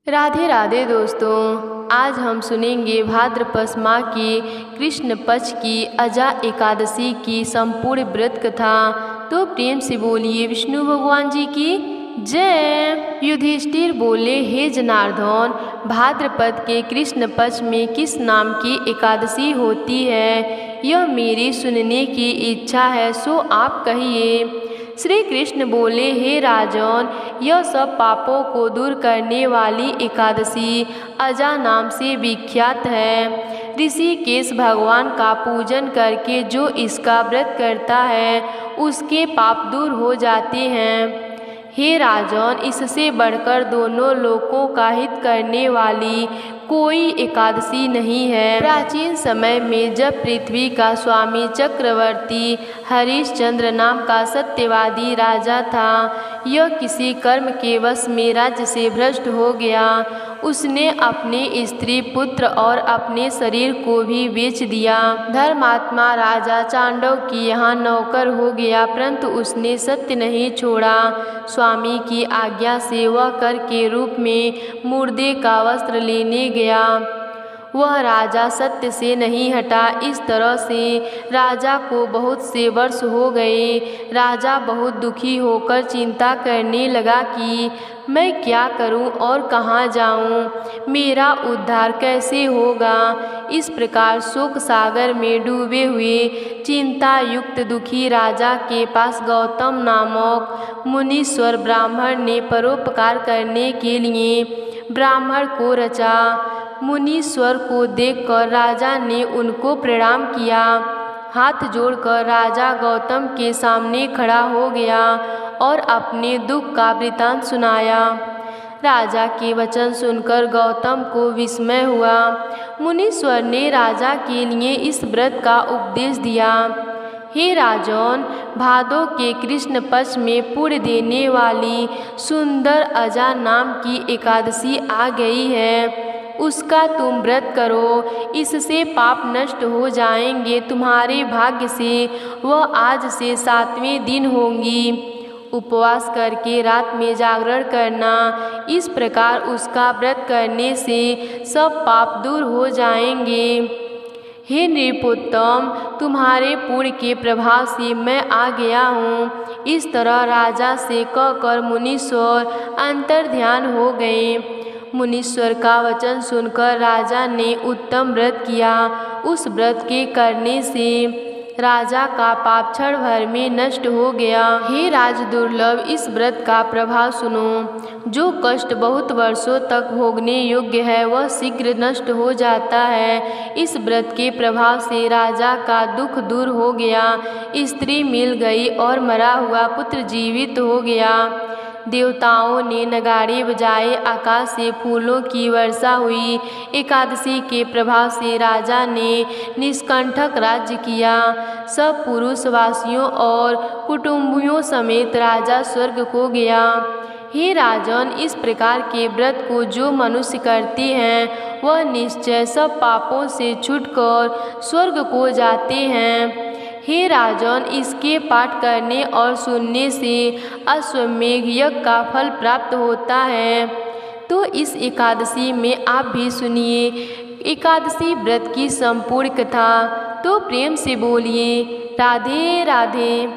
राधे राधे दोस्तों, आज हम सुनेंगे भाद्रपद माह की कृष्ण पक्ष की अजा एकादशी की संपूर्ण व्रत कथा। तो प्रेम से बोलिए विष्णु भगवान जी की जय। युधिष्ठिर बोले, हे जनार्दन, भाद्रपद के कृष्ण पक्ष में किस नाम की एकादशी होती है, यह मेरी सुनने की इच्छा है, सो आप कहिए। श्री कृष्ण बोले, हे राजन, यह सब पापों को दूर करने वाली एकादशी अजा नाम से विख्यात है। ऋषिकेश भगवान का पूजन करके जो इसका व्रत करता है उसके पाप दूर हो जाते हैं। हे राजन, इससे बढ़कर दोनों लोकों का हित करने वाली कोई एकादशी नहीं है। प्राचीन समय में जब पृथ्वी का स्वामी चक्रवर्ती हरिश्चंद्र नाम का सत्यवादी राजा था, यह किसी कर्म के वश में राज्य से भ्रष्ट हो गया। उसने अपने स्त्री, पुत्र और अपने शरीर को भी बेच दिया। धर्मात्मा राजा चांडव की यहाँ नौकर हो गया, परंतु उसने सत्य नहीं छोड़ा। स्वामी की आज्ञा से वह कर के रूप में मुर्दे का वस्त्र लेने गया। वह राजा सत्य से नहीं हटा। इस तरह से राजा को बहुत से वर्ष हो गए। राजा बहुत दुखी होकर चिंता करने लगा कि मैं क्या करूं और कहाँ जाऊं, मेरा उद्धार कैसे होगा। इस प्रकार शोक सागर में डूबे हुए चिंता युक्त दुखी राजा के पास गौतम नामक मुनीश्वर ब्राह्मण ने परोपकार करने के लिए ब्राह्मण को रचा। मुनीश्वर को देखकर राजा ने उनको प्रणाम किया। हाथ जोड़कर राजा गौतम के सामने खड़ा हो गया और अपने दुख का वृतांत सुनाया। राजा के वचन सुनकर गौतम को विस्मय हुआ। मुनीश्वर ने राजा के लिए इस व्रत का उपदेश दिया। हे राजन, भादो के कृष्ण पक्ष में पुण्य देने वाली सुंदर अजा नाम की एकादशी आ गई है, उसका तुम व्रत करो, इससे पाप नष्ट हो जाएंगे। तुम्हारे भाग्य से वह आज से 7वें दिन होंगी। उपवास करके रात में जागरण करना, इस प्रकार उसका व्रत करने से सब पाप दूर हो जाएंगे। हे नृपोत्तम, तुम्हारे पुण्य के प्रभाव से मैं आ गया हूँ। इस तरह राजा से कहकर मुनीश्वर अंतर्ध्यान हो गए। मुनीश्वर का वचन सुनकर राजा ने उत्तम व्रत किया। उस व्रत के करने से राजा का पाप क्षण भर में नष्ट हो गया। हे राज दुर्लभ, इस व्रत का प्रभाव सुनो। जो कष्ट बहुत वर्षों तक भोगने योग्य है वह शीघ्र नष्ट हो जाता है। इस व्रत के प्रभाव से राजा का दुख दूर हो गया। स्त्री मिल गई और मरा हुआ पुत्र जीवित हो गया। देवताओं ने नगाड़े बजाए, आकाश से फूलों की वर्षा हुई। एकादशी के प्रभाव से राजा ने निष्कंटक राज्य किया। सब पुरुषवासियों और कुटुंबियों समेत राजा स्वर्ग को गया। हे राजन, इस प्रकार के व्रत को जो मनुष्य करते हैं वह निश्चय सब पापों से छूटकर स्वर्ग को जाते हैं। हे राजन, इसके पाठ करने और सुनने से अश्वमेघ यज्ञ का फल प्राप्त होता है। तो इस एकादशी में आप भी सुनिए एकादशी व्रत की संपूर्ण कथा। तो प्रेम से बोलिए राधे राधे।